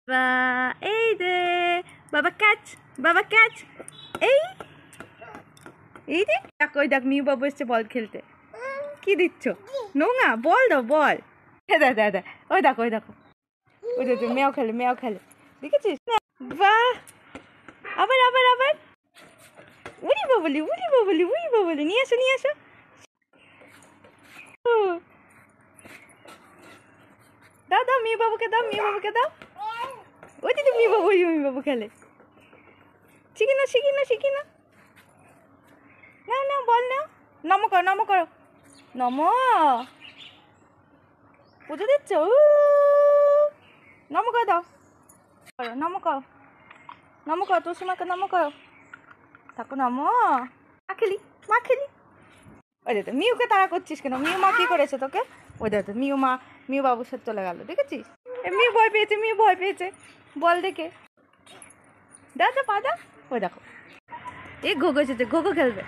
এই রে বাবা ক্যাচ, বাবা ক্যাচ। এই এই রে দেখ, ওই দেখ মিউ বাবু এসছে বল খেলতে। কি দিচ্ছ? নোংা বল দাও, বল। দাদা দাদা ওই দেখো, ওই দেখো, ওই দেখো মেয়াও খেলে, মেয়াও খেলে, দেখেছিস? বাহ, আবার আবার আবার। উড়ি বাবলি, উড়ি বাবলি, উড়ি বাবলি, নিয়ে আসো, নিয়ে আসো। দাও দাও, মিউ বাবুকে দাও, মিউ বাবুকে দাও। ওই দিদি মিউ বাবু, ওই মিউ বাবু খেলে। শিখি না, শিখি না, শিখি না। না না বল না, নম করো, নম করো, নম। পুজো দিচ্ছ? নম করে দাও, করো নম করো, নম করো, তুলসী মাকে নম করো। থাকো নম। মা খেলি, মা খেলি। ওই দেখো মিউকে তাড়া করছিস কেন? মিউ মা কি করেছে তোকে? ওই দেখো মিউ মা, মিউ বাবুর সাথে চলে গেল, দেখেছিস? মিউ ভয় পেয়েছে, মিউ ভয় পেয়েছে বল দেখে। দাদা পা দাও। ওই দেখো এই ঘোঘো এসেছে, ঘোঘো খেলবে।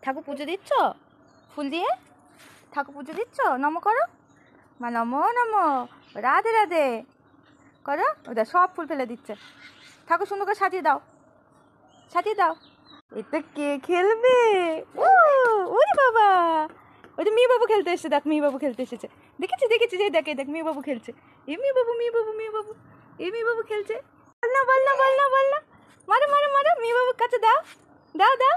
ঠাকুর পুজো দিচ্ছ ফুল দিয়ে? ঠাকুর পুজো দিচ্ছ? নম করো, মা নম নম, রাধে রাধে করো। ওটা সব ফুল ফেলে দিচ্ছে। ঠাকুর সুন্দর করে সাজিয়ে দাও, সাজিয়ে দাও। এটা কে খেলবে? ওরে বাবা, ওই তো মিউ বাবু খেলতে এসেছে, দেখ মিউ বাবু খেলতে এসেছে, দেখেছি দেখেছি, যে দেখে দেখ মিউ বাবু খেলছে। এ মিউ বাবু, মিউ বাবু, মিউ বাবু, এই মিউ বাবু খেলছে। বল না, বল না, বল না, বল না, মারো মারো মারো, মিউ বাবুর কাছে দাও, দাও দাও।